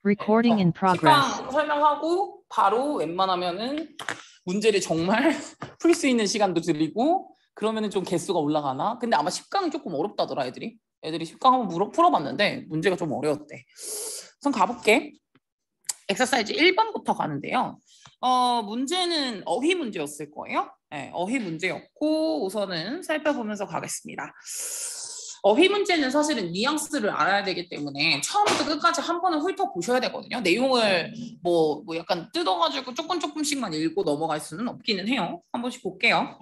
Recording in progress. 식강 설명하고 바로 웬만하면은 문제를 정말 풀 수 있는 시간도 드리고 그러면은 좀 개수가 올라가나? 근데 아마 10강이 조금 어렵다더라 애들이 10강 한번 풀어봤는데 문제가 좀 어려웠대. 우선 가볼게. 엑서사이즈 1번부터 가는데요. 문제는 어휘 문제였을 거예요. 네, 어휘 문제였고 우선은 살펴보면서 가겠습니다. 어휘 문제는 사실은 뉘앙스를 알아야 되기 때문에 처음부터 끝까지 한 번은 훑어보셔야 되거든요. 내용을 뭐 약간 뜯어가지고 조금씩만 읽고 넘어갈 수는 없기는 해요. 한 번씩 볼게요.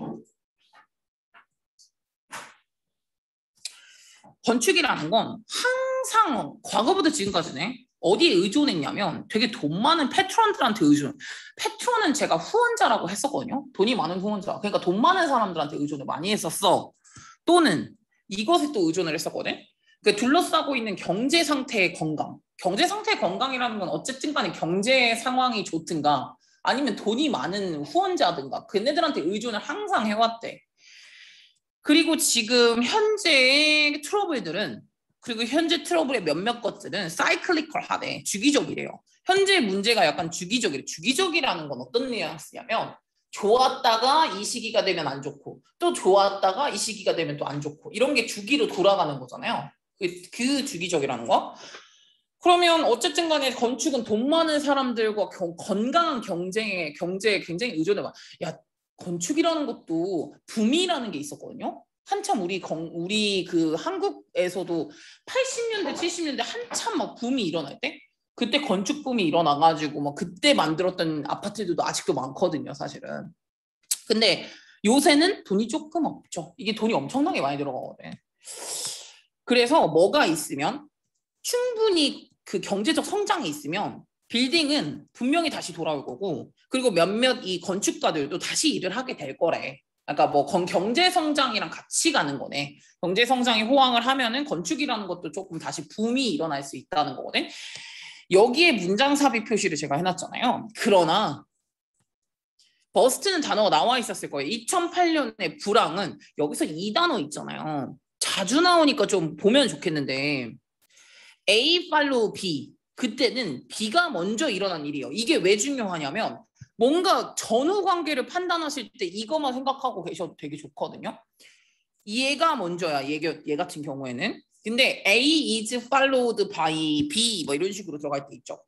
건축이라는 건 항상 과거부터 지금까지네. 어디에 의존했냐면 되게 돈 많은 패트론들한테 의존. 패트론은 제가 후원자라고 했었거든요. 돈이 많은 후원자. 그러니까 돈 많은 사람들한테 의존을 많이 했었어. 또는 이것에 또 의존을 했었거든. 그 둘러싸고 있는 경제 상태의 건강. 경제 상태의 건강이라는 건 어쨌든 간에 경제 상황이 좋든가 아니면 돈이 많은 후원자든가 그네들한테 의존을 항상 해왔대. 그리고 지금 현재의 트러블들은 그리고 현재 트러블의 몇몇 것들은 사이클리컬하대. 주기적이래요. 현재 문제가 약간 주기적이래. 주기적이라는 건 어떤 뉘앙스냐면 좋았다가 이 시기가 되면 안 좋고 또 좋았다가 이 시기가 되면 또 안 좋고 이런 게 주기로 돌아가는 거잖아요. 그 주기적이라는 거. 그러면 어쨌든 간에 건축은 돈 많은 사람들과 건강한 경제에 굉장히 의존해 봐. 야, 건축이라는 것도 붐이라는 게 있었거든요. 한참 우리 그 한국에서도 80년대 70년대 한참 막 붐이 일어날 때 그때 건축 붐이 일어나가지고 막 그때 만들었던 아파트들도 아직도 많거든요, 사실은. 근데 요새는 돈이 조금 없죠. 이게 돈이 엄청나게 많이 들어가거든. 그래서 뭐가 있으면 충분히 그 경제적 성장이 있으면 빌딩은 분명히 다시 돌아올 거고 그리고 몇몇 이 건축가들도 다시 일을 하게 될 거래. 그러니까 뭐 경제 성장이랑 같이 가는 거네. 경제 성장이 호황을 하면은 건축이라는 것도 조금 다시 붐이 일어날 수 있다는 거거든. 여기에 문장 삽입 표시를 제가 해놨잖아요. 그러나 버스트는 단어가 나와 있었을 거예요. 2008년에 불황은 여기서 이 단어 있잖아요. 자주 나오니까 좀 보면 좋겠는데 A 팔로우 B 그때는 B가 먼저 일어난 일이에요. 이게 왜 중요하냐면 뭔가 전후 관계를 판단하실 때 이것만 생각하고 계셔도 되게 좋거든요. 얘가 먼저야. 얘 같은 경우에는. 근데 A is followed by B 뭐 이런 식으로 들어갈 때 있죠.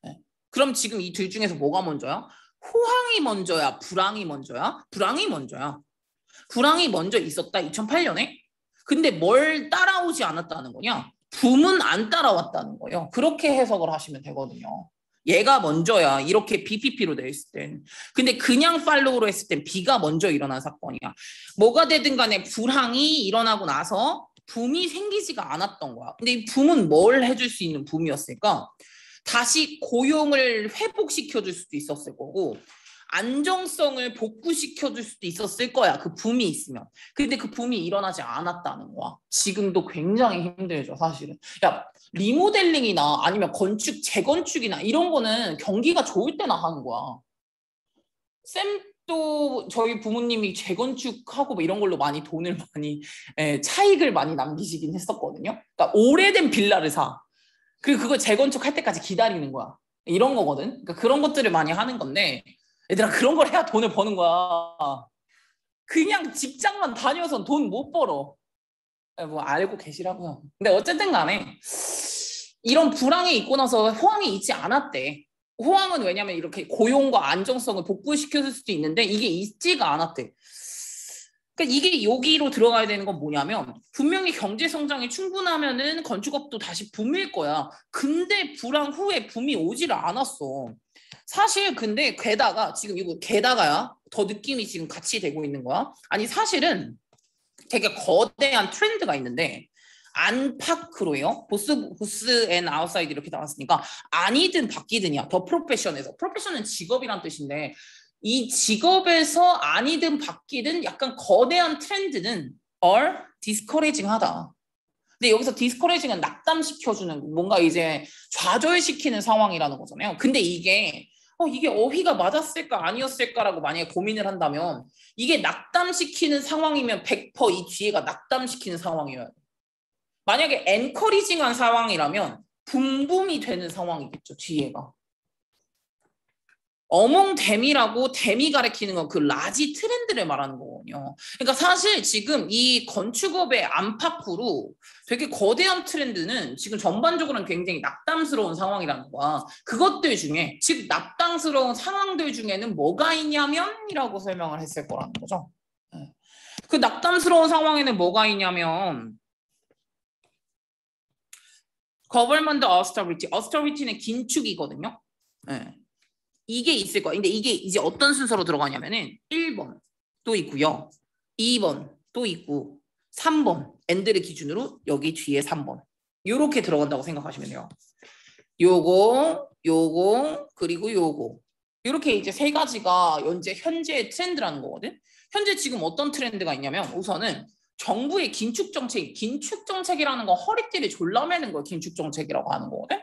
네. 그럼 지금 이 둘 중에서 뭐가 먼저야? 호황이 먼저야? 불황이 먼저야? 불황이 먼저야. 불황이 먼저 있었다 2008년에. 근데 뭘 따라오지 않았다는 거냐? 붐은 안 따라왔다는 거예요. 그렇게 해석을 하시면 되거든요. 얘가 먼저야. 이렇게 BPP로 돼 있을 땐. 근데 그냥 팔로우로 했을 땐 B가 먼저 일어난 사건이야. 뭐가 되든 간에 불황이 일어나고 나서 붐이 생기지가 않았던 거야. 근데 이 붐은 뭘 해줄 수 있는 붐이었을까? 다시 고용을 회복시켜줄 수도 있었을 거고 안정성을 복구시켜줄 수도 있었을 거야. 그 붐이 있으면. 근데 그 붐이 일어나지 않았다는 거야. 지금도 굉장히 힘들죠, 사실은. 야, 리모델링이나 아니면 건축, 재건축이나 이런 거는 경기가 좋을 때나 하는 거야. 쌤도 저희 부모님이 재건축하고 뭐 이런 걸로 많이 돈을 많이, 차익을 많이 남기시긴 했었거든요. 그러니까 오래된 빌라를 사. 그리고 그걸 재건축할 때까지 기다리는 거야. 이런 거거든. 그러니까 그런 것들을 많이 하는 건데 얘들아 그런 걸 해야 돈을 버는 거야. 그냥 직장만 다녀선 돈 못 벌어. 뭐 알고 계시라고요. 근데 어쨌든 간에 이런 불황이 있고 나서 호황이 있지 않았대. 호황은 왜냐면 이렇게 고용과 안정성을 복구시켜줄 수도 있는데 이게 있지가 않았대. 그러니까 이게 여기로 들어가야 되는 건 뭐냐면 분명히 경제 성장이 충분하면은 건축업도 다시 붐일 거야. 근데 불황 후에 붐이 오지를 않았어. 사실 근데 게다가 지금 이거 게다가야 더 느낌이 지금 같이 되고 있는 거야. 아니 사실은 되게 거대한 트렌드가 있는데 안팎으로요. 보스 앤 아웃사이드 이렇게 나왔으니까 아니든 바뀌든이야. 더 프로페션에서. 프로페션은 직업이란 뜻인데 이 직업에서 아니든 바뀌든 약간 거대한 트렌드는 are discouraging 하다. 근데 여기서 디스커레이징은 낙담시켜주는 뭔가 이제 좌절시키는 상황이라는 거잖아요. 근데 이게 이게 어휘가 맞았을까 아니었을까라고 만약에 고민을 한다면 이게 낙담시키는 상황이면 100%이 뒤에가 낙담시키는 상황이어야 돼. 만약에 엔커리징한 상황이라면 붐붐이 되는 상황이겠죠, 뒤에가. 어몽댐이라고 댐이 가리키는 건 그 라지 트렌드를 말하는 거거든요. 그러니까 사실 지금 이 건축업의 안팎으로 되게 거대한 트렌드는 지금 전반적으로는 굉장히 낙담스러운 상황이라는 거야. 그것들 중에 즉 낙담스러운 상황들 중에는 뭐가 있냐면이라고 설명을 했을 거라는 거죠. 그 낙담스러운 상황에는 뭐가 있냐면 Government Austerity, Austerity는 긴축이거든요. 네. 이게 있을 거야. 근데 이게 이제 어떤 순서로 들어가냐면은 1번 또 있고요. 2번 또 있고 3번 엔드를 기준으로 여기 뒤에 3번 요렇게 들어간다고 생각하시면 돼요. 요거 그리고 요거 요렇게 이제 세 가지가 현재의 트렌드라는 거거든. 현재 지금 어떤 트렌드가 있냐면 우선은 정부의 긴축 정책이라는 거 허리띠를 졸라매는 걸 긴축 정책이라고 하는 거거든.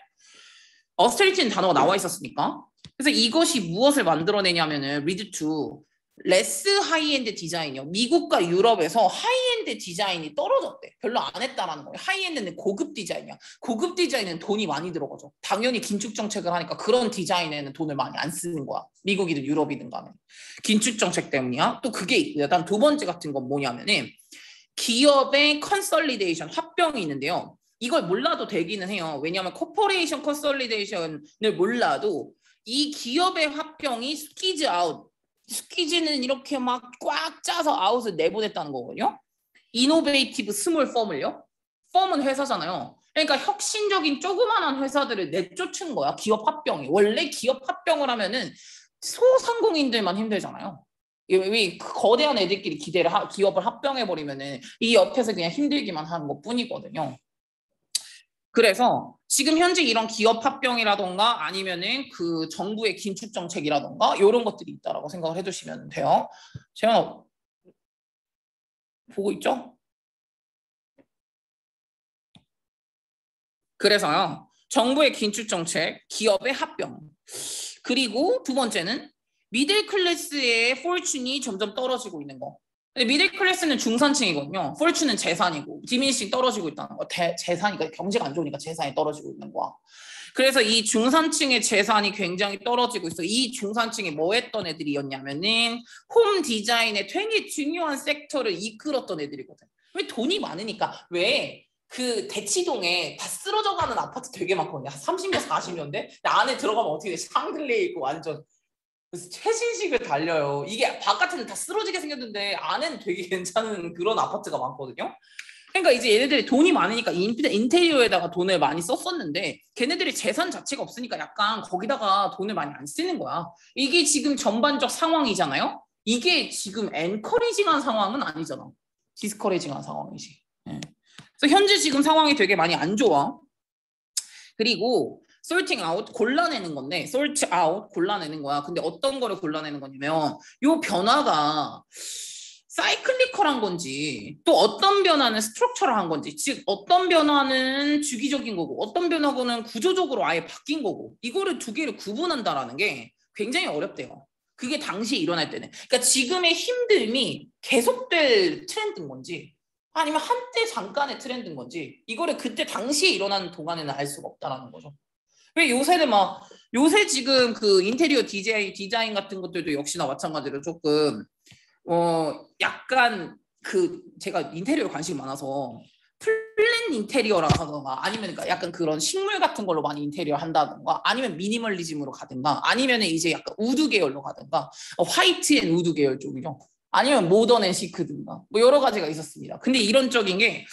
어스테리티는 단어가 나와 있었으니까. 그래서 이것이 무엇을 만들어내냐면은 lead to less high-end 디자인이요. 미국과 유럽에서 하이엔드 디자인이 떨어졌대. 별로 안 했다라는 거예요. 하이엔드는 고급 디자인이야. 고급 디자인은 돈이 많이 들어가죠. 당연히 긴축 정책을 하니까 그런 디자인에는 돈을 많이 안 쓰는 거야. 미국이든 유럽이든 간에. 긴축 정책 때문이야. 또 그게 있고요. 다음 두 번째 같은 건 뭐냐면은 기업의 컨solidation 합병이 있는데요. 이걸 몰라도 되기는 해요. 왜냐하면 코퍼레이션 컨솔리데이션을 몰라도 이 기업의 합병이 스퀴즈 아웃, 스퀴즈는 이렇게 막 꽉 짜서 아웃을 내보냈다는 거거든요. 이노베이티브 스몰 펌을요. 펌은 회사잖아요. 그러니까 혁신적인 조그만한 회사들을 내쫓은 거야. 기업 합병이. 원래 기업 합병을 하면은 소상공인들만 힘들잖아요. 왜 거대한 애들끼리 기업을 합병해버리면은 이 옆에서 그냥 힘들기만 하는 것 뿐이거든요. 그래서 지금 현재 이런 기업 합병이라던가 아니면은 그 정부의 긴축 정책이라던가 이런 것들이 있다라고 생각을 해주시면 돼요. 제가 보고 있죠? 그래서요. 정부의 긴축 정책, 기업의 합병. 그리고 두 번째는 미들 클래스의 포춘이 점점 떨어지고 있는 거. 미들 클래스는 중산층이거든요. 포춘은 재산이고 디미니싱 떨어지고 있다는 거. 재산이니까 경제가 안 좋으니까 재산이 떨어지고 있는 거야. 그래서 이 중산층의 재산이 굉장히 떨어지고 있어. 이 중산층이 뭐 했던 애들이었냐면은 홈 디자인의 되게 중요한 섹터를 이끌었던 애들이거든. 왜 돈이 많으니까. 왜 그 대치동에 다 쓰러져가는 아파트 되게 많거든요. 30년, 40년대? 안에 들어가면 어떻게 돼? 샹들리에 있고 완전 최신식을 달려요. 이게 바깥에는 다 쓰러지게 생겼는데 안에는 되게 괜찮은 그런 아파트가 많거든요. 그러니까 이제 얘네들이 돈이 많으니까 인테리어에다가 돈을 많이 썼었는데 걔네들이 재산 자체가 없으니까 약간 거기다가 돈을 많이 안 쓰는 거야. 이게 지금 전반적 상황이잖아요. 이게 지금 엔커리징한 상황은 아니잖아. 디스커리징한 상황이지. 네. 그래서 현재 지금 상황이 되게 많이 안 좋아. 그리고 sorting out 골라내는 건데 sort out 골라내는 거야. 근데 어떤 거를 골라내는 거냐면 요 변화가 사이클리컬한 건지 또 어떤 변화는 스트럭처럴한 건지 즉 어떤 변화는 주기적인 거고 어떤 변화는 구조적으로 아예 바뀐 거고 이거를 두 개를 구분한다라는 게 굉장히 어렵대요. 그게 당시에 일어날 때는. 그러니까 지금의 힘듦이 계속될 트렌드인 건지 아니면 한때 잠깐의 트렌드인 건지 이거를 그때 당시에 일어나는 동안에는 알 수가 없다라는 거죠. 왜 요새는 막 요새 지금 그 인테리어 디자인 같은 것들도 역시나 마찬가지로 조금 약간 그 제가 인테리어 관심이 많아서 플랜 인테리어라던가 아니면 그러니까 약간 그런 식물 같은 걸로 많이 인테리어 한다던가 아니면 미니멀리즘으로 가든가 아니면 이제 약간 우드 계열로 가든가 화이트 앤 우드 계열 쪽이죠. 아니면 모던 앤 시크든가 뭐 여러 가지가 있었습니다. 근데 이론적인 게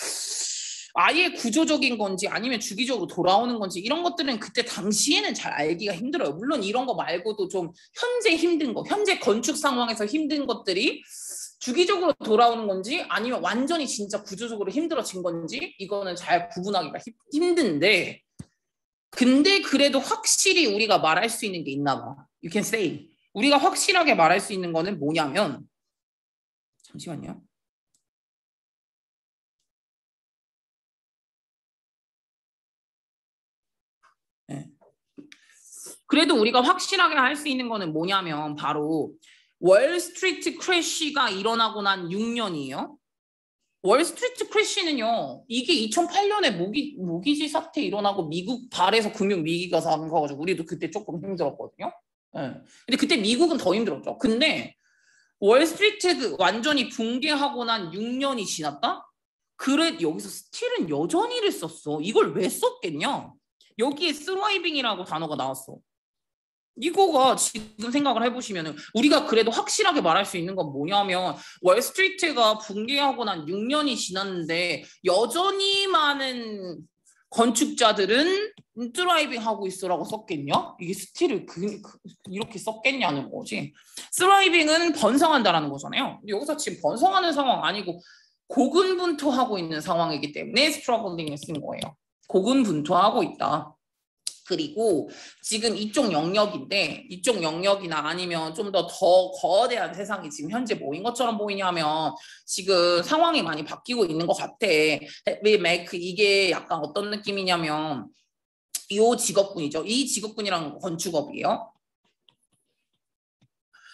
아예 구조적인 건지 아니면 주기적으로 돌아오는 건지 이런 것들은 그때 당시에는 잘 알기가 힘들어요. 물론 이런 거 말고도 좀 현재 힘든 거, 현재 건축 상황에서 힘든 것들이 주기적으로 돌아오는 건지 아니면 완전히 진짜 구조적으로 힘들어진 건지 이거는 잘 구분하기가 힘든데 근데 그래도 확실히 우리가 말할 수 있는 게 있나 봐. You can say. 우리가 확실하게 말할 수 있는 거는 뭐냐면 잠시만요. 네. 그래도 우리가 확실하게 할 수 있는 거는 뭐냐면 바로 월스트리트 크래시가 일어나고 난 6년이에요. 월스트리트 크래시는요. 이게 2008년에 모기지 사태 일어나고 미국 발에서 금융 위기가 산 거가지고 우리도 그때 조금 힘들었거든요. 네. 근데 그때 미국은 더 힘들었죠. 근데 월스트리트 완전히 붕괴하고 난 6년이 지났다? 그래 여기서 스틸은 여전히를 썼어. 이걸 왜 썼겠냐? 여기에 스라이빙이라고 단어가 나왔어. 이거가 지금 생각을 해보시면 우리가 그래도 확실하게 말할 수 있는 건 뭐냐면 월스트리트가 붕괴하고 난 6년이 지났는데 여전히 많은 건축자들은 스라이빙 하고 있어라고 썼겠냐? 이게 스틸을 이렇게 썼겠냐는 거지. 스라이빙은 번성한다라는 거잖아요. 근데 여기서 지금 번성하는 상황 아니고 고군분투하고 있는 상황이기 때문에 스트러글링을 쓴 거예요. 고군분투하고 있다. 그리고 지금 이쪽 영역인데 이쪽 영역이나 아니면 좀 더 거대한 세상이 지금 현재 뭐인 것처럼 보이냐면 지금 상황이 많이 바뀌고 있는 것 같아. 이게 약간 어떤 느낌이냐면 이 직업군이죠. 이 직업군이란 건축업이에요.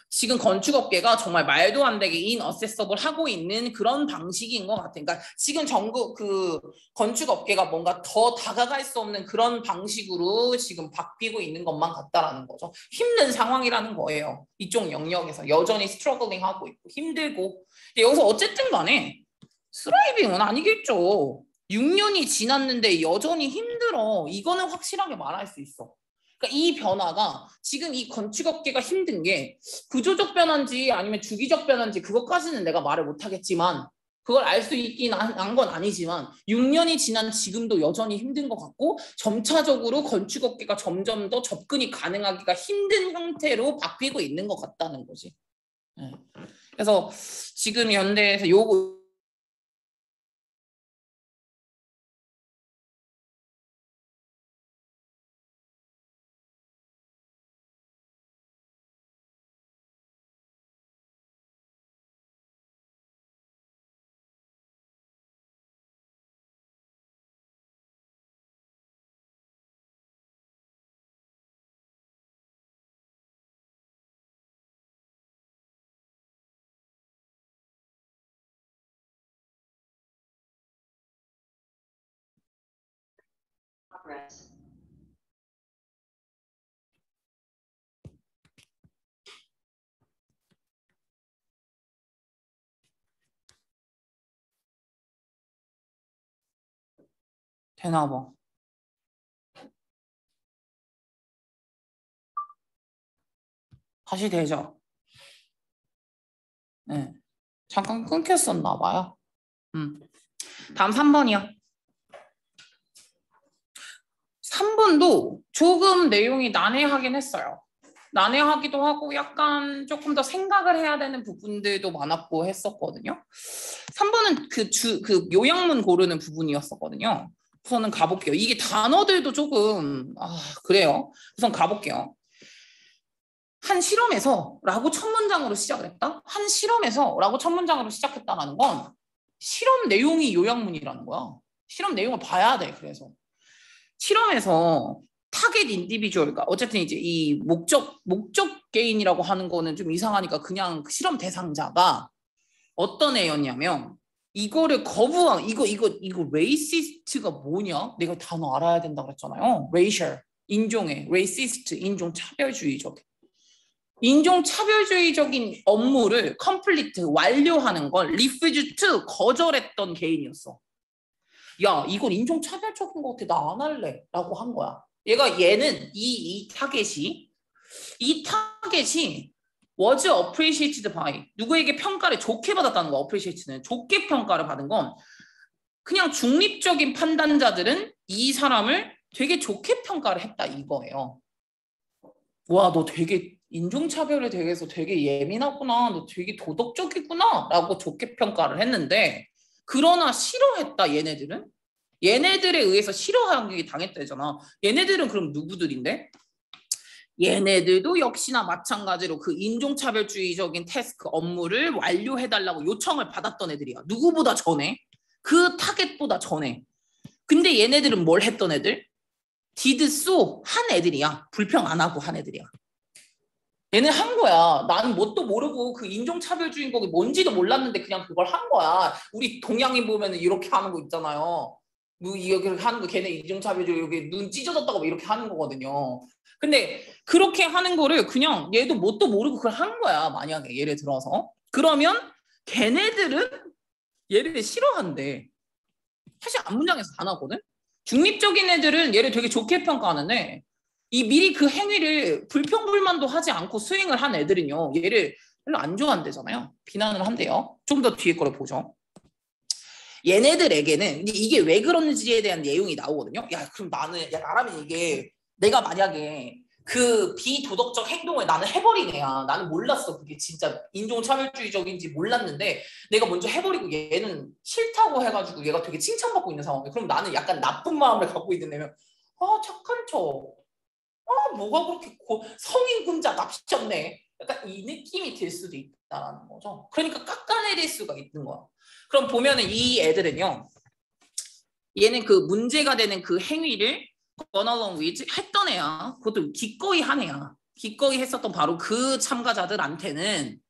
지금 건축업계가 정말 말도 안 되게 인어세서블 하고 있는 그런 방식인 것 같아요. 그러니까 지금 전국 그 건축업계가 뭔가 더 다가갈 수 없는 그런 방식으로 지금 바뀌고 있는 것만 같다라는 거죠. 힘든 상황이라는 거예요. 이쪽 영역에서 여전히 스트러글링 하고 있고 힘들고. 여기서 어쨌든 간에 스라이빙은 아니겠죠. 6년이 지났는데 여전히 힘들어. 이거는 확실하게 말할 수 있어. 그러니까 이 변화가 지금 이 건축업계가 힘든 게 구조적 변화인지 아니면 주기적 변화인지 그것까지는 내가 말을 못하겠지만 그걸 알 수 있긴 한 건 아니지만 6년이 지난 지금도 여전히 힘든 것 같고 점차적으로 건축업계가 점점 더 접근이 가능하기가 힘든 형태로 바뀌고 있는 것 같다는 거지. 그래서 지금 현대에서 요거 되나 봐. 다시 되죠. 네. 잠깐 끊겼었나 봐요. 다음 3번이요. 3번도 조금 내용이 난해하긴 했어요. 난해하기도 하고 약간 조금 더 생각을 해야 되는 부분들도 많았고 했었거든요. 3번은 그 요약문 고르는 부분이었었거든요. 우선은 가볼게요. 이게 단어들도 조금 그래요. 우선 가볼게요. 한 실험에서 라고 첫 문장으로 시작을 했다? 한 실험에서 라고 첫 문장으로 시작했다는 건 실험 내용이 요약문이라는 거야. 실험 내용을 봐야 돼. 그래서 실험에서 타겟 인디비주얼가 어쨌든 이제 이 목적 개인이라고 하는 거는 좀 이상하니까 그냥 실험 대상자가 어떤 애였냐면 이거를 거부한 이거 레이시스트가 뭐냐? 내가 단어 알아야 된다 그랬잖아요. 레이셜 인종의 레이시스트 인종 차별주의적 인종 차별주의적인 업무를 컴플리트 완료하는 걸 리퓨즈 투 거절했던 개인이었어. 야, 이건 인종차별적인 것 같아. 나 안 할래. 라고 한 거야. 얘는 이 타겟이 was appreciated by 누구에게 평가를 좋게 받았다는 거야. appreciate는 좋게 평가를 받은 건 그냥 중립적인 판단자들은 이 사람을 되게 좋게 평가를 했다 이거예요. 와, 너 되게 인종차별에 대해서 되게 예민하구나. 너 되게 도덕적이구나. 라고 좋게 평가를 했는데 그러나 싫어했다 얘네들은. 얘네들에 의해서 싫어하기 당했다잖아. 얘네들은 그럼 누구들인데? 얘네들도 역시나 마찬가지로 그 인종차별주의적인 태스크 업무를 완료해달라고 요청을 받았던 애들이야. 누구보다 전에. 그 타겟보다 전에. 근데 얘네들은 뭘 했던 애들? did so 한 애들이야. 불평 안 하고 한 애들이야. 얘는 한 거야. 나는 뭣도 모르고 그 인종차별 주인공이 뭔지도 몰랐는데 그냥 그걸 한 거야. 우리 동양인 보면 이렇게 하는 거 있잖아요. 뭐 이렇게 하는 거 걔네 인종차별 이렇게 눈 찢어졌다고 막 이렇게 하는 거거든요. 근데 그렇게 하는 거를 그냥 얘도 뭣도 모르고 그걸 한 거야. 만약에 예를 들어서. 그러면 걔네들은 얘를 싫어한대. 사실 앞문장에서 안 하거든. 중립적인 애들은 얘를 되게 좋게 평가하는데 이 미리 그 행위를 불평불만도 하지 않고 수행을 한 애들은요. 얘를 별로 안 좋아한대잖아요. 비난을 한대요. 좀 더 뒤에 거를 보죠. 얘네들에게는 이게 왜 그런지에 대한 내용이 나오거든요. 야, 그럼 나라면 이게 내가 만약에 그 비도덕적 행동을 나는 해버린 애야. 나는 몰랐어. 그게 진짜 인종차별주의적인지 몰랐는데 내가 먼저 해버리고 얘는 싫다고 해가지고 얘가 되게 칭찬받고 있는 상황이야. 그럼 나는 약간 나쁜 마음을 갖고 있는 애면 착한 척. 뭐가 그렇게 성인 군자 납치였네. 약간 이 느낌이 들 수도 있다라는 거죠. 그러니까 깎아내릴 수가 있는 거야. 그럼 보면은 이 애들은요. 얘는 그 문제가 되는 그 행위를 gone along with 했던 애야. 그것도 기꺼이 한 애야. 기꺼이 했었던 바로 그 참가자들한테는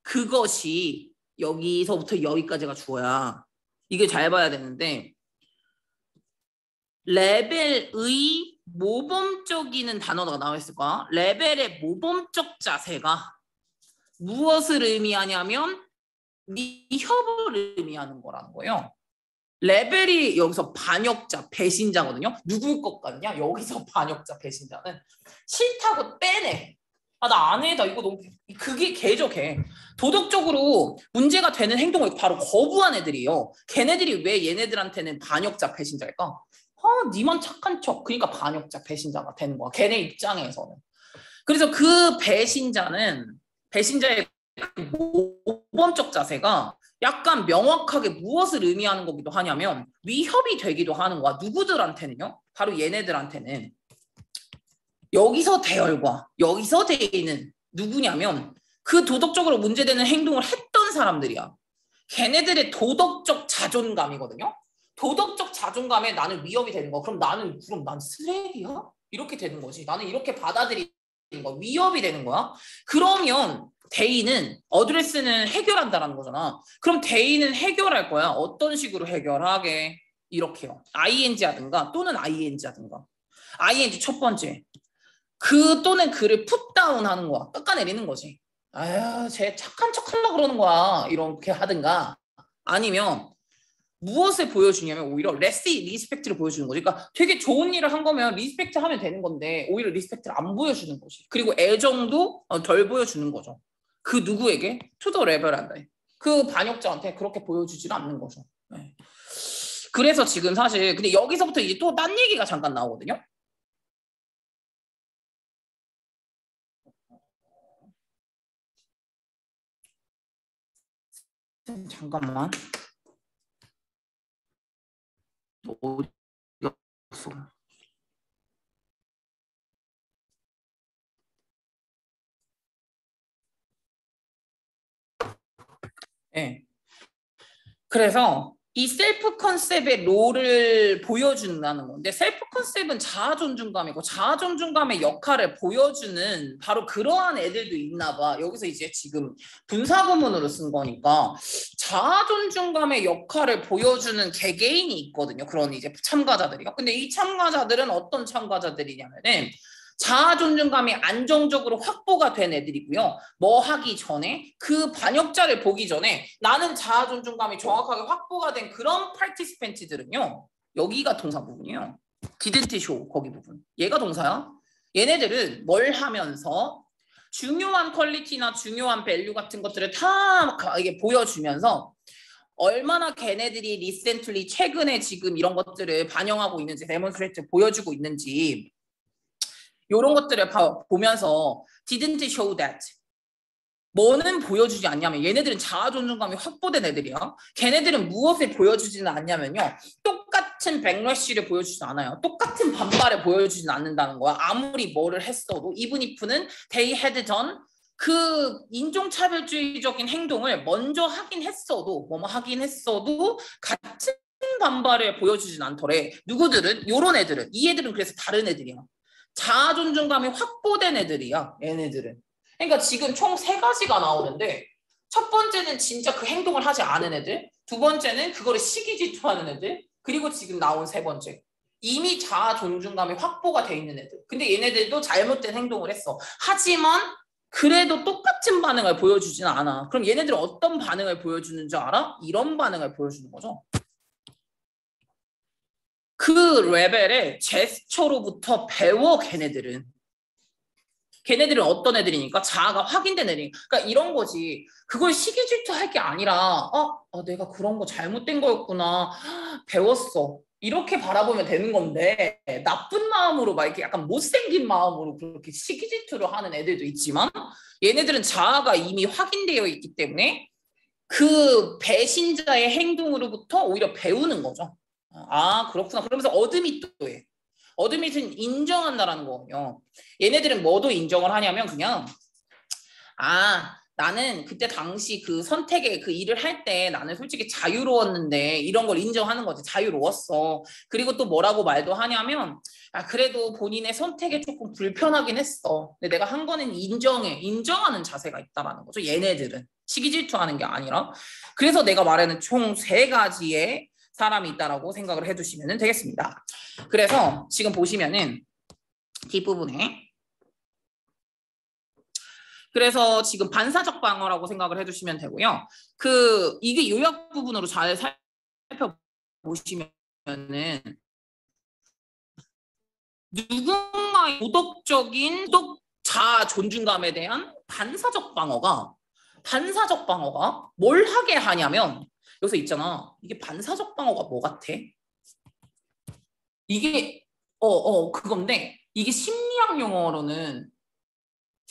그것이 여기서부터 여기까지가 주어야. 이게 잘 봐야 되는데 레벨의 모범적이는 단어가 나와 있을 거야. 레벨의 모범적 자세가 무엇을 의미하냐면 위협을 의미하는 거라는 거예요. 레벨이 여기서 반역자, 배신자거든요. 누굴 것 같냐? 여기서 반역자, 배신자는 싫다고 빼내. 나 안 해. 나 이거 너무 그게 개죠, 개. 도덕적으로 문제가 되는 행동을 바로 거부한 애들이에요. 걔네들이 왜 얘네들한테는 반역자, 배신자일까? 니만 착한 척. 그러니까 반역자, 배신자가 되는 거야. 걔네 입장에서는. 그래서 그 배신자의 모범적 자세가 약간 명확하게 무엇을 의미하는 거기도 하냐면 위협이 되기도 하는 거야. 누구들한테는요? 바로 얘네들한테는. 여기서 대열과 여기서 대의는 누구냐면 그 도덕적으로 문제되는 행동을 했던 사람들이야. 걔네들의 도덕적 자존감이거든요. 도덕적 자존감에 나는 위협이 되는 거. 그럼 난 쓰레기야? 이렇게 되는 거지. 나는 이렇게 받아들이는 거. 위협이 되는 거야. 그러면 대의는 어드레스는 해결한다라는 거잖아. 그럼 대의는 해결할 거야. 어떤 식으로 해결하게? 이렇게요. ing 하든가 또는 ing 하든가. ing 첫 번째. 그 또는 그를 풋다운 하는 거야. 깎아내리는 거지. 쟤 착한 척 하려고 그러는 거야. 이렇게 하든가. 아니면 무엇을 보여주냐면 오히려 리스펙트를 보여주는 거지. 그러니까 되게 좋은 일을 한 거면 리스펙트 하면 되는 건데 오히려 리스펙트를 안 보여주는 거지. 그리고 애정도 덜 보여주는 거죠. 그 누구에게? 투더 레벨한다. 그 반역자한테 그렇게 보여주지는 않는 거죠. 네. 그래서 지금 사실 근데 여기서부터 이제 또 딴 얘기가 잠깐 나오거든요. 잠깐만. 어디 갔어? 네. 그래서 이 셀프 컨셉의 롤을 보여준다는 건데 셀프 컨셉은 자아 존중감이고 자아 존중감의 역할을 보여주는 바로 그러한 애들도 있나 봐. 여기서 이제 지금 분사구문으로 쓴 거니까 자아 존중감의 역할을 보여주는 개개인이 있거든요. 그런 이제 참가자들이요. 근데 이 참가자들은 어떤 참가자들이냐면은 자아 존중감이 안정적으로 확보가 된 애들이고요. 뭐 하기 전에 그 반역자를 보기 전에 나는 자아 존중감이 정확하게 확보가 된 그런 파티시펜트들은요. 여기가 동사 부분이에요. didn't show 거기 부분. 얘가 동사야. 얘네들은 뭘 하면서 중요한 퀄리티나 중요한 밸류 같은 것들을 다 이게 보여주면서 얼마나 걔네들이 리센틀리 최근에 지금 이런 것들을 반영하고 있는지 데몬스트레이트 보여주고 있는지 이런 것들을 보면서 didn't show that. 뭐는 보여주지 않냐면 얘네들은 자아 존중감이 확보된 애들이야. 걔네들은 무엇을 보여주지는 않냐면요. 똑같은 백러쉬를 보여주지 않아요. 똑같은 반발을 보여주지는 않는다는 거야. 아무리 뭐를 했어도 even if는 they had done 그 인종차별주의적인 행동을 먼저 하긴 했어도 같은 반발을 보여주진 않더래. 누구들은? 요런 애들은. 이 애들은 그래서 다른 애들이야. 자아 존중감이 확보된 애들이야. 얘네들은. 그러니까 지금 총 세 가지가 나오는데 첫 번째는 진짜 그 행동을 하지 않은 애들, 두 번째는 그거를 시기 질투하는 애들, 그리고 지금 나온 세 번째. 이미 자아 존중감이 확보가 돼 있는 애들. 근데 얘네들도 잘못된 행동을 했어. 하지만 그래도 똑같은 반응을 보여주지는 않아. 그럼 얘네들은 어떤 반응을 보여주는 줄 알아? 이런 반응을 보여주는 거죠. 그 레벨의 제스처로부터 배워 걔네들은. 걔네들은 어떤 애들이니까 자아가 확인된 애들이니까. 그러니까 이런 거지. 그걸 시기 질투할 게 아니라 내가 그런 거 잘못된 거였구나. 배웠어. 이렇게 바라보면 되는 건데 나쁜 마음으로 막 이렇게 약간 못생긴 마음으로 그렇게 시기 질투를 하는 애들도 있지만 얘네들은 자아가 이미 확인되어 있기 때문에 그 배신자의 행동으로부터 오히려 배우는 거죠. 아 그렇구나. 그러면서 어드밋 또 해. 어드밋은 인정한다라는 거예요. 얘네들은 뭐도 인정을 하냐면 그냥 나는 그때 당시 그 선택에 그 일을 할 때 나는 솔직히 자유로웠는데 이런 걸 인정하는 거지. 자유로웠어. 그리고 또 뭐라고 말도 하냐면 그래도 본인의 선택에 조금 불편하긴 했어. 근데 내가 한 거는 인정하는 자세가 있다라는 거죠. 얘네들은 시기 질투하는 게 아니라. 그래서 내가 말하는 총 세 가지의 사람이 있다라고 생각을 해두시면 되겠습니다. 그래서 지금 보시면은 뒷부분에 그래서 지금 반사적 방어라고 생각을 해주시면 되고요. 이게 요약 부분으로 잘 살펴보시면은 누군가의 도덕적인 자아 존중감에 대한 반사적 방어가 뭘 하게 하냐면 여기서 있잖아. 이게 반사적 방어가 뭐 같아? 이게 그건데 이게 심리학 용어로는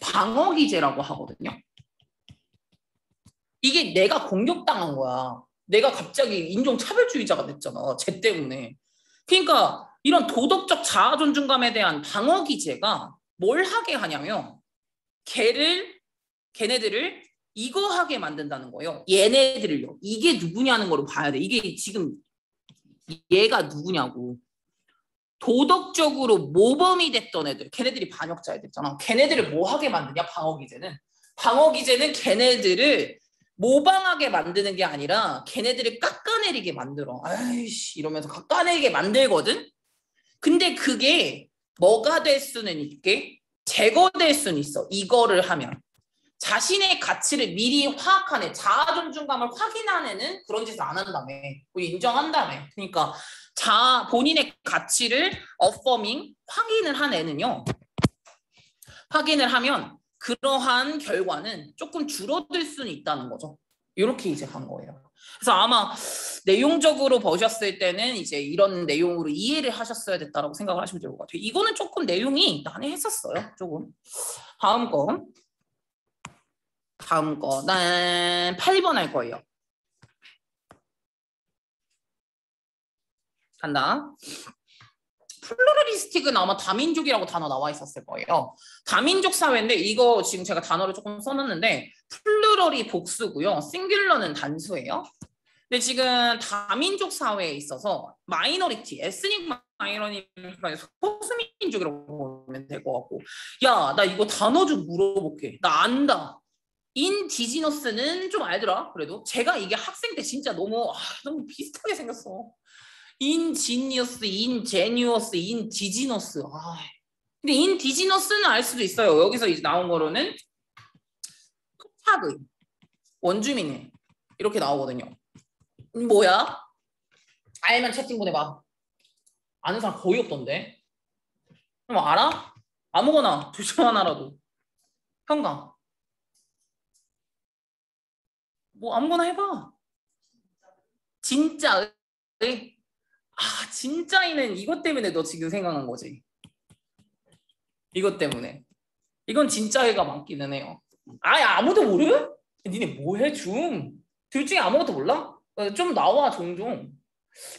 방어 기제라고 하거든요. 이게 내가 공격당한 거야. 내가 갑자기 인종차별주의자가 됐잖아. 쟤 때문에. 그러니까 이런 도덕적 자아 존중감에 대한 방어 기제가 뭘 하게 하냐면 걔네들을 이거 하게 만든다는 거예요. 얘네들을요. 이게 누구냐는 거로 봐야 돼. 이게 지금 얘가 누구냐고. 도덕적으로 모범이 됐던 애들, 걔네들이 반역자 애들잖아. 걔네들을 뭐 하게 만드냐, 방어 기제는. 방어 기제는 걔네들을 모방하게 만드는 게 아니라 걔네들을 깎아내리게 만들어. 아이씨 이러면서 깎아내리게 만들거든. 근데 그게 뭐가 될 수는 있게 제거될 수는 있어. 이거를 하면. 자신의 가치를 미리 파악하네. 자아 존중감을 확인하는 그런 짓을 안 한다며. 우리 인정한다며. 그러니까 본인의 가치를 affirming, 확인을 한 애는요. 확인을 하면 그러한 결과는 조금 줄어들 수는 있다는 거죠. 이렇게 이제 간 거예요. 그래서 아마 내용적으로 보셨을 때는 이제 이런 내용으로 이해를 하셨어야 됐다라고 생각을 하시면 될 것 같아요. 이거는 조금 내용이 난해했었어요. 조금. 다음 거. 난 8번 할 거예요. 간다. 플루러리스틱은 아마 다민족이라고 단어 나와 있었을 거예요. 다민족 사회인데 이거 지금 제가 단어를 조금 써놨는데 플루럴이 복수고요. 싱귤러는 단수예요. 근데 지금 다민족 사회에 있어서 마이너리티, 에스닉 마이너리티가 소수민족이라고 보면 될 것 같고 야, 나 이거 단어 좀 물어볼게. 나 안다. 인디지너스는 좀 알더라. 그래도 제가 이게 학생 때 진짜 너무 비슷하게 생겼어. 인지니어스, 인제뉴어스, 인디지너스. 근데 인디지너스는 알 수도 있어요. 여기서 이제 나온 거로는 토착의 원주민의 이렇게 나오거든요. 뭐야? 알면 채팅 보내봐. 아는 사람 거의 없던데. 그럼 알아? 아무거나 둘 중 하나라도. 현강. 뭐 아무거나 해봐. 진짜의? 진짜이는 이것 때문에 너 지금 생각난 거지. 이것 때문에. 이건 진짜애가 많기는 해요. 아무도 모르? 니네 뭐해 줌? 둘 중에 아무것도 몰라? 좀 나와 종종.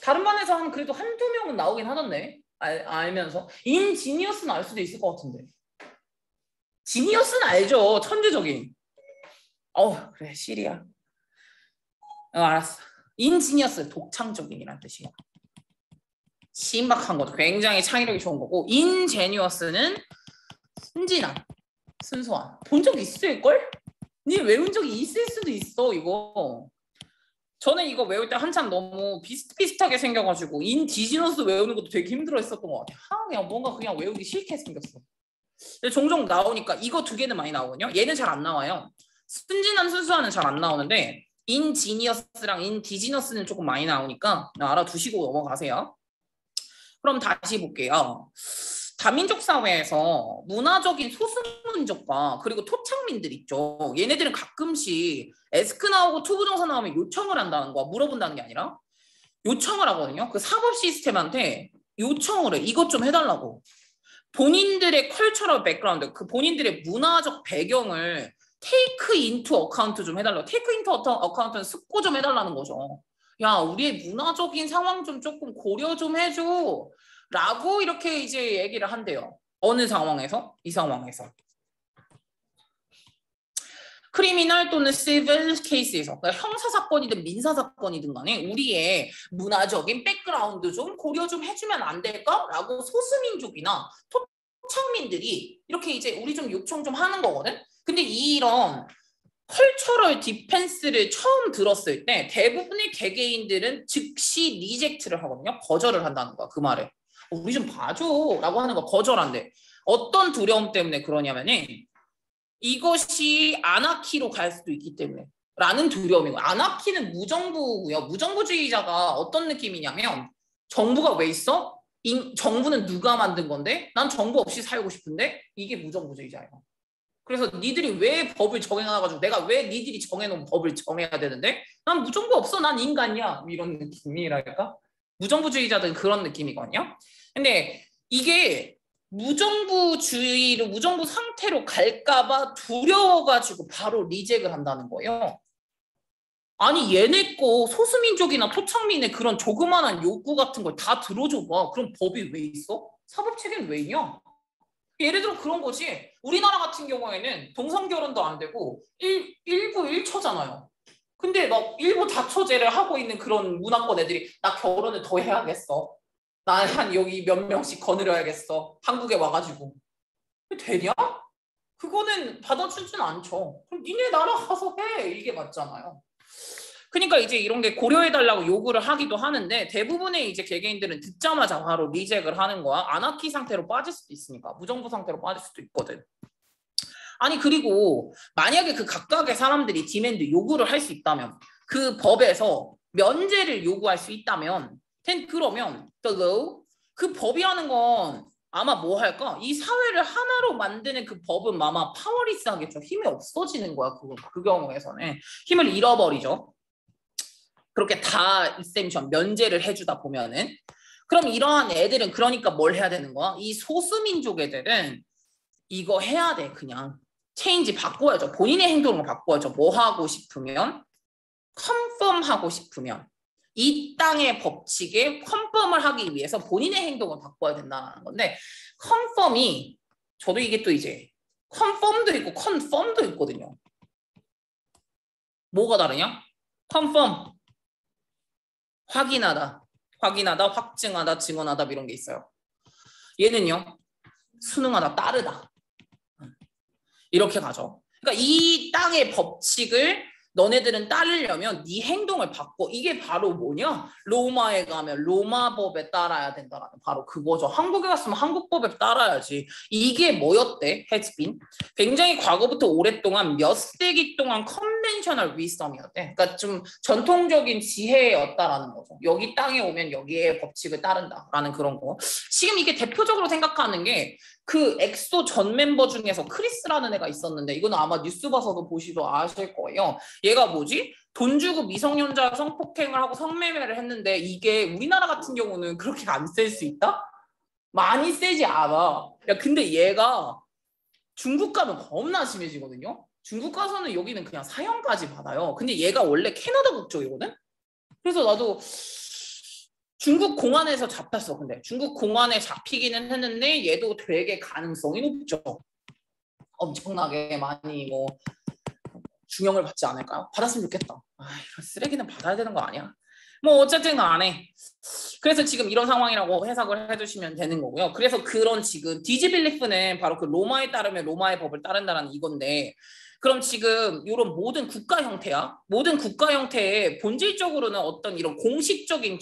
다른 반에서 한 그래도 한두 명은 나오긴 하던데. 알면서. 인지니어스는 알 수도 있을 것 같은데. 지니어스는 알죠. 천재적인. 그래 시리야. 알았어. 인지니어스 독창적인이란 뜻이에요. 신박한 거죠. 굉장히 창의력이 좋은 거고 인제니어스는 순진한, 순수한. 본 적 있을걸? 니 외운 적이 있을 수도 있어 이거. 저는 이거 외울 때 한참 너무 비슷비슷하게 생겨가지고 인디지너스 외우는 것도 되게 힘들어 했었던 것 같아요. 그냥 뭔가 그냥 외우기 싫게 생겼어. 근데 종종 나오니까 이거 두 개는 많이 나오거든요. 얘는 잘 안 나와요. 순진한 순수한은 잘 안 나오는데 인지니어스랑 인디지너스는 조금 많이 나오니까 알아두시고 넘어가세요. 그럼 다시 볼게요. 다민족 사회에서 문화적인 소수민족과 그리고 토착민들 있죠. 얘네들은 가끔씩 에스크 나오고 투부정사 나오면 요청을 한다는 거야. 물어본다는 게 아니라 요청을 하거든요. 그 사법 시스템한테 요청을 해. 이것 좀 해달라고. 본인들의 컬처럴 백그라운드, 그 본인들의 문화적 배경을 테이크 인투 어카운트 좀 해달라고. 테이크 인투 어카운트는 숙고 좀 해달라는 거죠. 야, 우리의 문화적인 상황 좀 조금 고려 좀 해줘. 라고 이렇게 이제 얘기를 한대요. 어느 상황에서? 이 상황에서. 크리미널 또는 시빌 케이스에서 그러니까 형사사건이든 민사사건이든 간에 우리의 문화적인 백그라운드 좀 고려 좀 해주면 안 될까? 라고 소수민족이나 토착민들이 이렇게 이제 우리 좀 요청 좀 하는 거거든? 근데 이런 컬처럴 디펜스를 처음 들었을 때 대부분의 개개인들은 즉시 리젝트를 하거든요. 거절을 한다는 거야. 그 말을. 우리 좀 봐줘 라고 하는 거 거절한대. 어떤 두려움 때문에 그러냐면은 이것이 아나키로 갈 수도 있기 때문에 라는 두려움이고 아나키는 무정부고요. 무정부주의자가 어떤 느낌이냐면 정부가 왜 있어? 정부는 누가 만든 건데? 난 정부 없이 살고 싶은데? 이게 무정부주의자예요. 그래서 니들이 왜 법을 정해놔가지고 내가 왜 니들이 정해놓은 법을 정해야 되는데? 난 무정부 없어. 난 인간이야. 이런 느낌이랄까? 무정부주의자들은 그런 느낌이거든요. 근데 이게 무정부주의로 무정부 상태로 갈까봐 두려워가지고 바로 리젝을 한다는 거예요. 아니 얘네 거 소수민족이나 토착민의 그런 조그만한 요구 같은 걸 다 들어줘봐. 그럼 법이 왜 있어? 사법체계는 왜 있냐? 예를 들어 그런 거지. 우리나라 같은 경우에는 동성결혼도 안 되고 일부 일처잖아요. 근데 막 일부 다처제를 하고 있는 그런 문화권 애들이 나 결혼을 더 해야겠어. 나 한 여기 몇 명씩 거느려야겠어. 한국에 와가지고. 되냐? 그거는 받아주진 않죠. 그럼 니네 나라 가서 해. 이게 맞잖아요. 그러니까 이제 이런 게 고려해달라고 요구를 하기도 하는데 대부분의 이제 개개인들은 듣자마자 바로 리젝을 하는 거야. 아나키 상태로 빠질 수도 있으니까. 무정부 상태로 빠질 수도 있거든. 아니 그리고 만약에 그 각각의 사람들이 디맨드 요구를 할 수 있다면 그 법에서 면제를 요구할 수 있다면 그러면 the law 그 법이 하는 건 아마 뭐 할까? 이 사회를 하나로 만드는 그 법은 아마 파워리스하겠죠. 힘이 없어지는 거야. 그 경우에서는 힘을 잃어버리죠. 그렇게 다 익센션 면제를 해주다 보면은 그럼 이러한 애들은 그러니까 뭘 해야 되는 거야? 이 소수민족 애들은 이거 해야 돼. 그냥 체인지 바꿔야죠. 본인의 행동을 바꿔야죠. 뭐 하고 싶으면 컨펌 하고 싶으면 이 땅의 법칙에 컨펌을 하기 위해서 본인의 행동을 바꿔야 된다는 건데 컨펌이 저도 이게 또 이제 컨펌도 있고 컨펌도 있거든요. 뭐가 다르냐? 컨펌 확인하다, 확증하다, 증언하다 이런 게 있어요. 얘는요. 순응하다, 따르다. 이렇게 가죠. 그러니까 이 땅의 법칙을 너네들은 따르려면 네 행동을 바꿔. 이게 바로 뭐냐? 로마에 가면 로마 법에 따라야 된다라는 바로 그거죠. 한국에 갔으면 한국 법에 따라야지. 이게 뭐였대? has 굉장히 과거부터 오랫동안 몇 세기 동안 컨벤셔널 위썸이었대. 그러니까 좀 전통적인 지혜였다라는 거죠. 여기 땅에 오면 여기에 법칙을 따른다라는 그런 거. 지금 이게 대표적으로 생각하는 게 그 엑소 전 멤버 중에서 크리스라는 애가 있었는데 이거는 아마 뉴스 봐서도 보시도 아실 거예요. 얘가 뭐지? 돈 주고 미성년자 성폭행을 하고 성매매를 했는데 이게 우리나라 같은 경우는 그렇게 안 셀 수 있다? 많이 세지 않아. 야, 근데 얘가 중국 가면 겁나 심해지거든요. 중국 가서는 여기는 그냥 사형까지 받아요. 근데 얘가 원래 캐나다 국적이거든? 그래서 나도 중국 공안에서 잡혔어. 근데 중국 공안에 잡히기는 했는데 얘도 되게 가능성이 높죠. 엄청나게 많이 뭐 중형을 받지 않을까요? 받았으면 좋겠다. 아, 이런 쓰레기는 받아야 되는 거 아니야? 뭐 어쨌든 간에 그래서 지금 이런 상황이라고 해석을 해주시면 되는 거고요. 그래서 그런 지금 디지빌리프는 바로 그 로마에 따르면 로마의 법을 따른다라는 이건데 그럼 지금 이런 모든 국가 형태야. 모든 국가 형태에 본질적으로는 어떤 이런 공식적인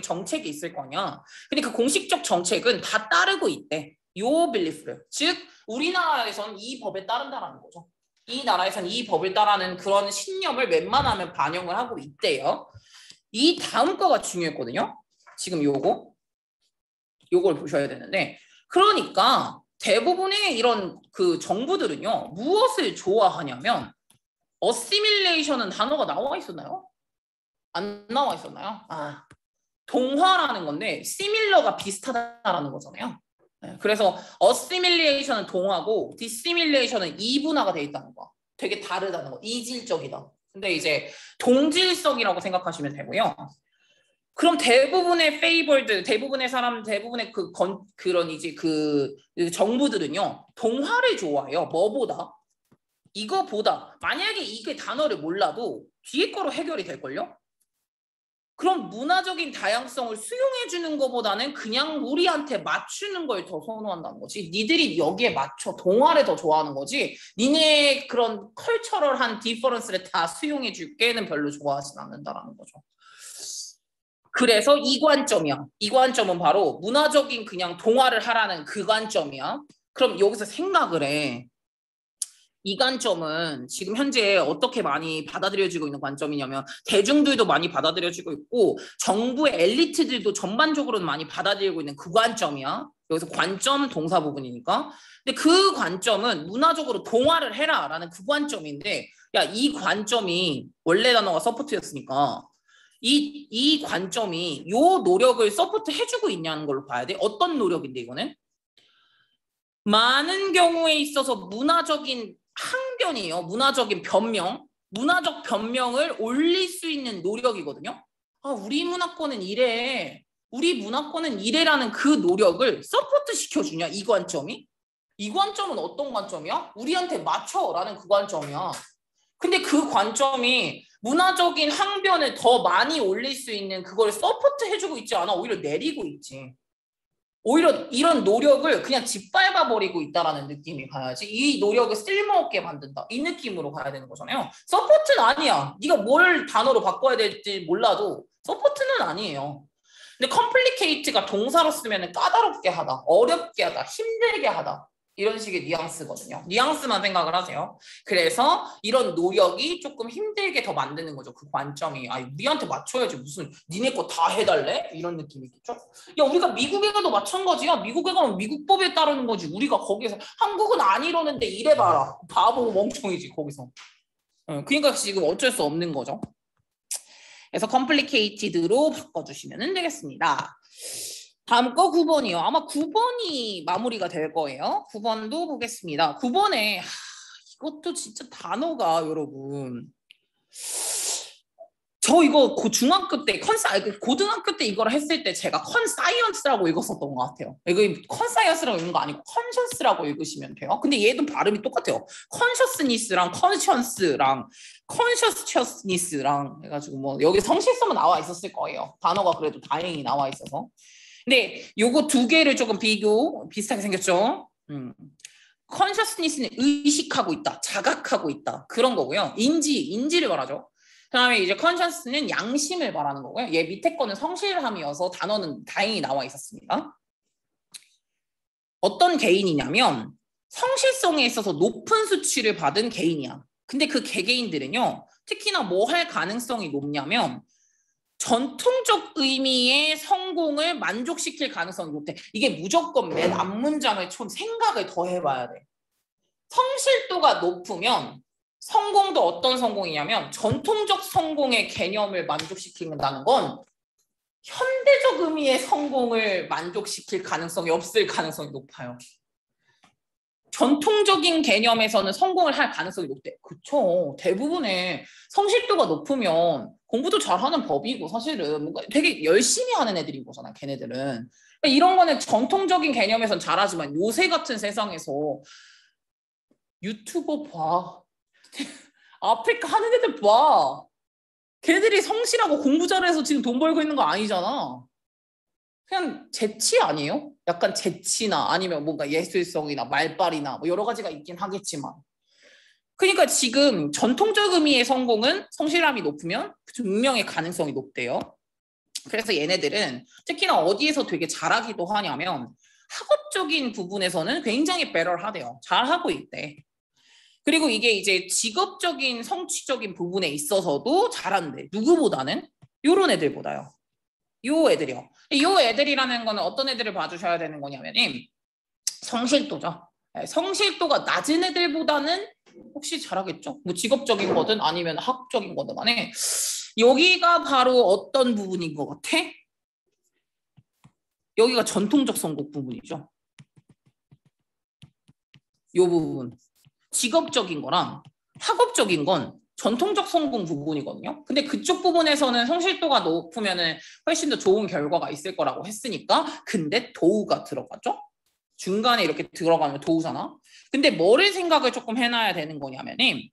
정책이 있을 거냐. 근데 그 공식적 정책은 다 따르고 있대. 요 빌리프를. 즉 우리나라에선 이 법에 따른다라는 거죠. 이 나라에선 이 법을 따르는 그런 신념을 웬만하면 반영을 하고 있대요. 이 다음 거가 중요했거든요. 지금 요걸 보셔야 되는데 그러니까 대부분의 이런 그 정부들은요. 무엇을 좋아하냐면 어시밀레이션은 단어가 나와 있었나요? 안 나와 있었나요? 동화라는 건데 시밀러가 비슷하다라는 거잖아요. 네, 그래서 어시밀레이션은 동화고 디시밀레이션은 이분화가 돼 있다는 거. 되게 다르다는 거. 이질적이다. 근데 이제 동질성이라고 생각하시면 되고요. 그럼 대부분의 페이벌들, 대부분의 사람, 대부분의 그런 이제 그 정부들은요, 동화를 좋아해요. 뭐보다? 이거보다. 만약에 이게 단어를 몰라도 뒤에 거로 해결이 될걸요? 그럼 문화적인 다양성을 수용해주는 것보다는 그냥 우리한테 맞추는 걸 더 선호한다는 거지. 니들이 여기에 맞춰 동화를 더 좋아하는 거지. 니네 그런 컬처럴한 디퍼런스를 다 수용해줄게는 별로 좋아하진 않는다라는 거죠. 그래서 이 관점이야. 이 관점은 바로 문화적인 그냥 동화를 하라는 그 관점이야. 그럼 여기서 생각을 해. 이 관점은 지금 현재 어떻게 많이 받아들여지고 있는 관점이냐면 대중들도 많이 받아들여지고 있고 정부의 엘리트들도 전반적으로는 많이 받아들이고 있는 그 관점이야. 여기서 관점 동사 부분이니까. 근데 그 관점은 문화적으로 동화를 해라라는 그 관점인데 야, 이 관점이 원래 단어가 서포트였으니까 이 관점이 요 노력을 서포트 해주고 있냐는 걸로 봐야 돼. 어떤 노력인데 이거는? 많은 경우에 있어서 문화적인 항변이에요. 문화적인 변명. 문화적 변명을 올릴 수 있는 노력이거든요. 우리 문화권은 이래. 우리 문화권은 이래라는 그 노력을 서포트 시켜주냐 이 관점이? 이 관점은 어떤 관점이야? 우리한테 맞춰라는 그 관점이야. 근데 그 관점이 문화적인 항변을 더 많이 올릴 수 있는 그걸 서포트 해주고 있지 않아. 오히려 내리고 있지. 오히려 이런 노력을 그냥 짓밟아 버리고 있다라는 느낌이 가야지. 이 노력을 쓸모없게 만든다. 이 느낌으로 가야 되는 거잖아요. 서포트는 아니야. 네가 뭘 단어로 바꿔야 될지 몰라도 서포트는 아니에요. 근데 complicate가 동사로 쓰면 까다롭게 하다, 어렵게 하다, 힘들게 하다. 이런 식의 뉘앙스거든요. 뉘앙스만 생각을 하세요. 그래서 이런 노력이 조금 힘들게 더 만드는 거죠. 그 관점이. 우리한테 맞춰야지 무슨 니네 거 다 해달래? 이런 느낌이겠죠. 야, 우리가 미국에 가도 마찬가지야. 미국에 가면 미국법에 따르는 거지. 우리가 거기서 한국은 안 이러는데 이래봐라. 바보 멍청이지 거기서. 그러니까 지금 어쩔 수 없는 거죠. 그래서 complicated로 바꿔주시면 되겠습니다. 다음 거 9번이요. 아마 9번이 마무리가 될 거예요. 9번도 보겠습니다. 9번에 이것도 진짜 단어가 여러분 저 이거 중학교 때 고등학교 때 이걸 했을 때 제가 컨사이언스라고 읽었었던 것 같아요. 이거 컨사이언스라고 읽는 거 아니고 컨셔스라고 읽으시면 돼요. 근데 얘도 발음이 똑같아요. 컨셔스니스랑 컨션스랑 컨셔스니스랑 해가지고 뭐 여기 성실성은 나와 있었을 거예요. 단어가 그래도 다행히 나와 있어서. 근데 요거 두 개를 조금 비슷하게 생겼죠. 컨셔스니스는 의식하고 있다, 자각하고 있다 그런 거고요. 인지를 말하죠. 그다음에 이제 컨셔스는 양심을 말하는 거고요. 얘 밑에 거는 성실함이어서 단어는 다행히 나와 있었습니다. 어떤 개인이냐면 성실성에 있어서 높은 수치를 받은 개인이야. 근데 그 개개인들은요. 특히나 뭐 할 가능성이 높냐면 전통적 의미의 성공을 만족시킬 가능성이 높대. 이게 무조건 맨 앞문장을 좀 생각을 더 해봐야 돼. 성실도가 높으면 성공도 어떤 성공이냐면 전통적 성공의 개념을 만족시킨다는 건 현대적 의미의 성공을 만족시킬 가능성이 없을 가능성이 높아요. 전통적인 개념에서는 성공을 할 가능성이 높대. 그쵸. 대부분의 성실도가 높으면 공부도 잘하는 법이고 사실은 뭔가 되게 열심히 하는 애들인 거잖아. 걔네들은. 그러니까 이런 거는 전통적인 개념에선 잘하지만 요새 같은 세상에서 유튜버 봐. 아프리카 하는 애들 봐. 걔들이 성실하고 공부 잘해서 지금 돈 벌고 있는 거 아니잖아. 그냥 재치 아니에요? 약간 재치나 아니면 뭔가 예술성이나 말빨이나 뭐 여러 가지가 있긴 하겠지만. 그러니까 지금 전통적 의미의 성공은 성실함이 높으면 증명의 가능성이 높대요. 그래서 얘네들은 특히나 어디에서 되게 잘하기도 하냐면 학업적인 부분에서는 굉장히 배럴하대요. 잘하고 있대. 그리고 이게 이제 직업적인 성취적인 부분에 있어서도 잘한대. 누구보다는? 요런 애들보다요. 요 애들이요. 요 애들이라는 거는 어떤 애들을 봐주셔야 되는 거냐면 성실도죠. 성실도가 낮은 애들보다는 혹시 잘하겠죠? 뭐 직업적인 거든 아니면 학업적인 거든 간에 여기가 바로 어떤 부분인 것 같아? 여기가 전통적 성공 부분이죠. 요 부분. 직업적인 거랑 학업적인 건 전통적 성공 부분이거든요. 근데 그쪽 부분에서는 성실도가 높으면 훨씬 더 좋은 결과가 있을 거라고 했으니까 근데 도우가 들어가죠. 중간에 이렇게 들어가면 도우잖아. 근데 뭐를 생각을 조금 해놔야 되는 거냐면은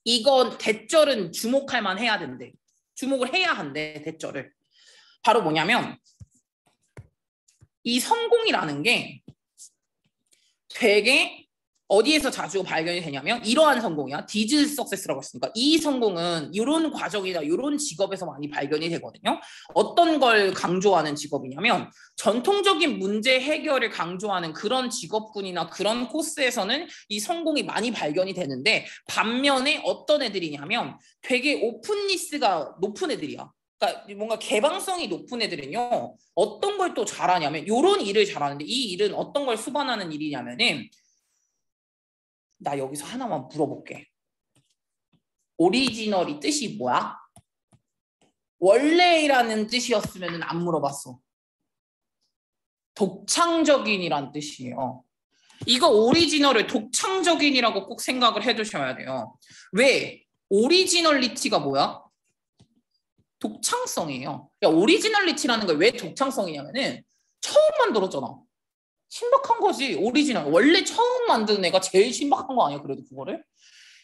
이건 대절은 주목할 만 해야 된대. 주목을 해야 한대, 대절을. 바로 뭐냐면 이 성공이라는 게 되게 어디에서 자주 발견이 되냐면 이러한 성공이야. 디즈 석세스라고 했으니까 이 성공은 이런 과정이나 이런 직업에서 많이 발견이 되거든요. 어떤 걸 강조하는 직업이냐면 전통적인 문제 해결을 강조하는 그런 직업군이나 그런 코스에서는 이 성공이 많이 발견이 되는데 반면에 어떤 애들이냐면 되게 오픈니스가 높은 애들이야. 그러니까 뭔가 개방성이 높은 애들은요. 어떤 걸 또 잘하냐면 이런 일을 잘하는데 이 일은 어떤 걸 수반하는 일이냐면은 나 여기서 하나만 물어볼게. 오리지널이 뜻이 뭐야? 원래라는 뜻이었으면 안 물어봤어. 독창적인이란 뜻이에요. 이거 오리지널을 독창적인이라고 꼭 생각을 해두셔야 돼요. 왜? 오리지널리티가 뭐야? 독창성이에요. 그러니까 오리지널리티라는 걸 왜 독창성이냐면은 처음 만들었잖아. 신박한 거지. 오리지널. 원래 처음 만든 애가 제일 신박한 거 아니야? 그래도 그거를.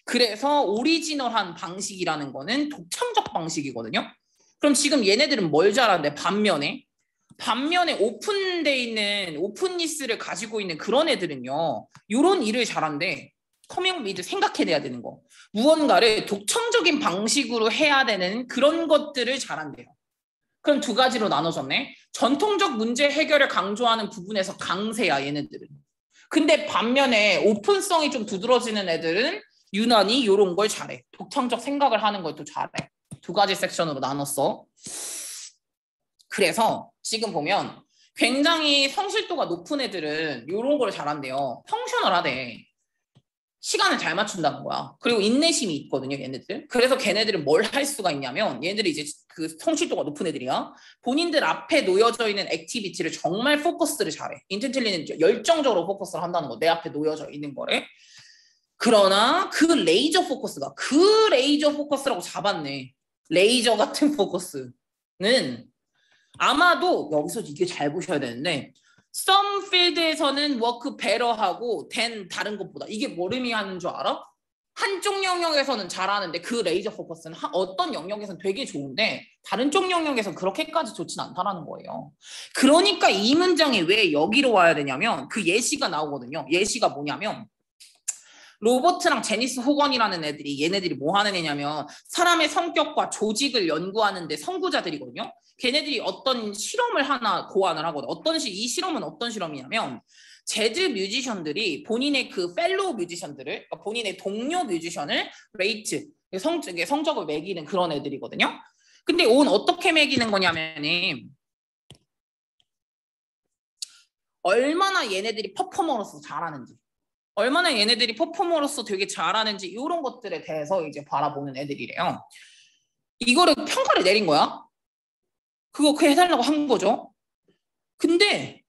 그래서 오리지널한 방식이라는 거는 독창적 방식이거든요. 그럼 지금 얘네들은 뭘 잘하는데 반면에 오픈돼 있는 오픈니스를 가지고 있는 그런 애들은요. 이런 일을 잘한대. 커밍 미드 생각해내야 되는 거. 무언가를 독창적인 방식으로 해야 되는 그런 것들을 잘한대요. 그럼 두 가지로 나눠졌네. 전통적 문제 해결을 강조하는 부분에서 강세야 얘네들은. 근데 반면에 오픈성이 좀 두드러지는 애들은 유난히 이런 걸 잘해. 독창적 생각을 하는 걸 또 잘해. 두 가지 섹션으로 나눴어. 그래서 지금 보면 굉장히 성실도가 높은 애들은 이런 걸 잘한대요. 펑셔널하대. 시간을 잘 맞춘다는 거야. 그리고 인내심이 있거든요, 얘네들. 그래서 걔네들은 뭘 할 수가 있냐면 얘네들이 이제 그 성실도가 높은 애들이야. 본인들 앞에 놓여져 있는 액티비티를 정말 포커스를 잘해. 인텐틀리는 열정적으로 포커스를 한다는 거. 내 앞에 놓여져 있는 거래. 그러나 그 레이저 포커스라고 잡았네. 레이저 같은 포커스는 아마도 여기서 이게 잘 보셔야 되는데 some field에서는 work better하고 than 다른 것보다 이게 뭘 의미하는 줄 알아? 한쪽 영역에서는 잘하는데 그 레이저 포커스는 어떤 영역에서는 되게 좋은데 다른 쪽 영역에서는 그렇게까지 좋진 않다라는 거예요. 그러니까 이 문장이 왜 여기로 와야 되냐면 그 예시가 나오거든요. 예시가 뭐냐면 로버트랑 제니스 호건이라는 애들이 얘네들이 뭐 하는 애냐면 사람의 성격과 조직을 연구하는데 선구자들이거든요. 걔네들이 어떤 실험을 하나 고안을 하거든. 이 실험은 어떤 실험이냐면 재즈 뮤지션들이 본인의 그 펠로우 뮤지션들을 그러니까 본인의 동료 뮤지션을 레이트 성적을 매기는 그런 애들이거든요. 근데 어떻게 매기는 거냐면은 얼마나 얘네들이 퍼포머로서 잘하는지 얼마나 얘네들이 퍼포머로서 되게 잘하는지 이런 것들에 대해서 이제 바라보는 애들이래요. 이거를 평가를 내린 거야. 그거 해달라고 한 거죠. 근데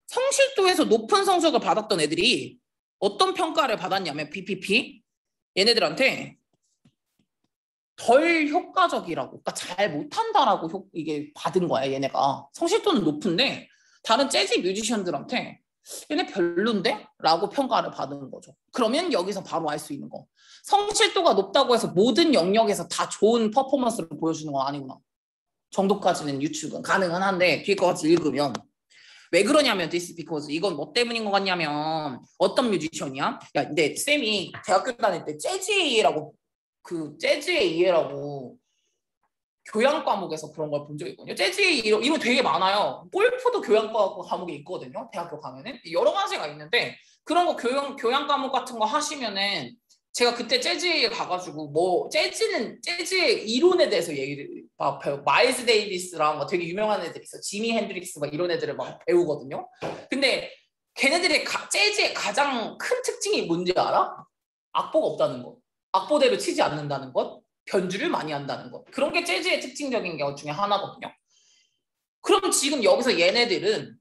성실도에서 높은 성적을 받았던 애들이 어떤 평가를 받았냐면 BPP 얘네들한테 덜 효과적이라고 그러니까 잘 못한다라고 이게 받은 거야. 얘네가 성실도는 높은데 다른 재즈 뮤지션들한테 얘네 별론데? 라고 평가를 받은 거죠. 그러면 여기서 바로 알 수 있는 거. 성실도가 높다고 해서 모든 영역에서 다 좋은 퍼포먼스를 보여주는 건 아니구나. 정도까지는 유축은 가능은 한데 뒤에 거 같이 읽으면 왜 그러냐면 this is because 이건 뭐 때문인 것 같냐면 어떤 뮤지션이야? 야, 근데 쌤이 대학교 다닐 때 재즈의 이해라고 그 재즈의 이해라고 교양 과목에서 그런 걸 본 적이 있거든요. 재즈의 이론 되게 많아요. 골프도 교양 과목이 있거든요. 대학교 가면은 여러 가지가 있는데 그런 거 교양 과목 같은 거 하시면은 제가 그때 재즈에 가가지고 뭐 재즈의 이론에 대해서 얘기를 막 배워. 마일스 데이비스랑 막 되게 유명한 애들 있어. 지미 핸드릭스 막 이런 애들을 막 배우거든요. 근데 걔네들의 재즈의 가장 큰 특징이 뭔지 알아? 악보가 없다는 거. 악보대로 치지 않는다는 것. 변주를 많이 한다는 것. 그런 게 재즈의 특징적인 것 중에 하나거든요. 그럼 지금 여기서 얘네들은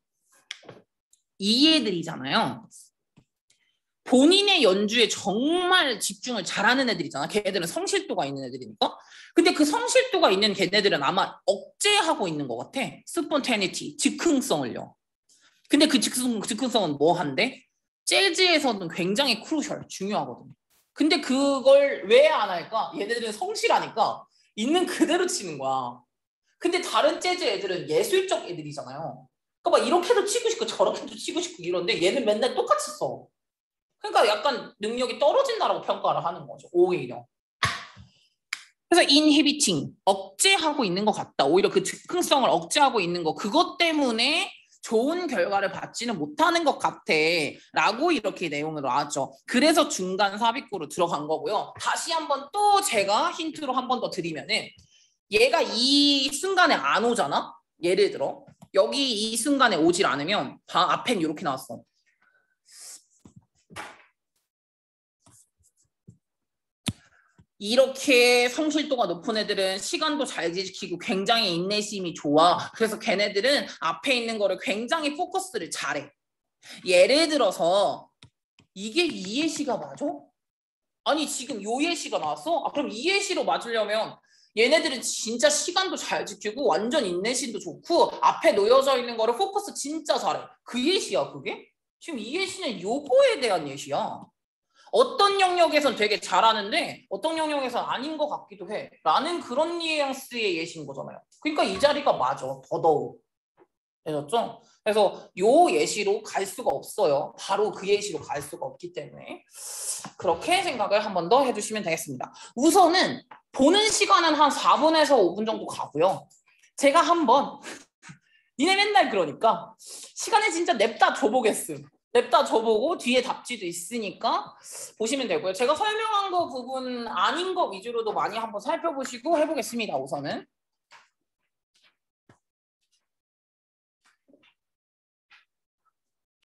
이 애들이잖아요. 본인의 연주에 정말 집중을 잘하는 애들이잖아. 걔네들은 성실도가 있는 애들이니까. 근데 그 성실도가 있는 걔네들은 아마 억제하고 있는 것 같아. 스폰테니티, 즉흥성을요. 근데 그 즉흥성은 뭐 한데? 재즈에서는 굉장히 크루셜, 중요하거든요. 근데 그걸 왜 안 할까? 얘네들은 성실하니까 있는 그대로 치는 거야. 근데 다른 재즈 애들은 예술적 애들이잖아요. 그러니까 막 이렇게도 치고 싶고 저렇게도 치고 싶고 이런데 얘는 맨날 똑같이 써. 그러니까 약간 능력이 떨어진다라고 평가를 하는 거죠. 오히려. 그래서 inhibiting, 억제하고 있는 것 같다. 오히려 그 즉흥성을 억제하고 있는 거. 그것 때문에 좋은 결과를 받지는 못하는 것 같아 라고 이렇게 내용을 나왔죠. 그래서 중간 삽입구로 들어간 거고요. 다시 한번 또 제가 힌트로 한 번 더 드리면은 얘가 이 순간에 안 오잖아. 예를 들어 여기 이 순간에 오질 않으면 앞엔 이렇게 나왔어. 이렇게 성실도가 높은 애들은 시간도 잘 지키고 굉장히 인내심이 좋아. 그래서 걔네들은 앞에 있는 거를 굉장히 포커스를 잘해. 예를 들어서 이게 이예시가 맞아? 아니 지금 요예시가 나왔어? 그럼 이예시로 맞으려면 얘네들은 진짜 시간도 잘 지키고 완전 인내심도 좋고 앞에 놓여져 있는 거를 포커스 진짜 잘해. 그 예시야 그게? 지금 이예시는 요거에 대한 예시야. 어떤 영역에선 되게 잘하는데 어떤 영역에선 아닌 것 같기도 해. 라는 그런 뉘앙스의 예시인 거잖아요. 그러니까 이 자리가 맞아. 더더욱. 되셨죠? 그래서 요 예시로 갈 수가 없어요. 바로 그 예시로 갈 수가 없기 때문에 그렇게 생각을 한 번 더 해주시면 되겠습니다. 우선은 보는 시간은 한 4분에서 5분 정도 가고요. 제가 한번 니네 맨날 그러니까 시간을 진짜 냅다 줘보겠음. 냅다 줘보고 뒤에 답지도 있으니까 보시면 되고요. 제가 설명한 거 부분 아닌 거 위주로도 많이 한번 살펴보시고 해보겠습니다. 우선은.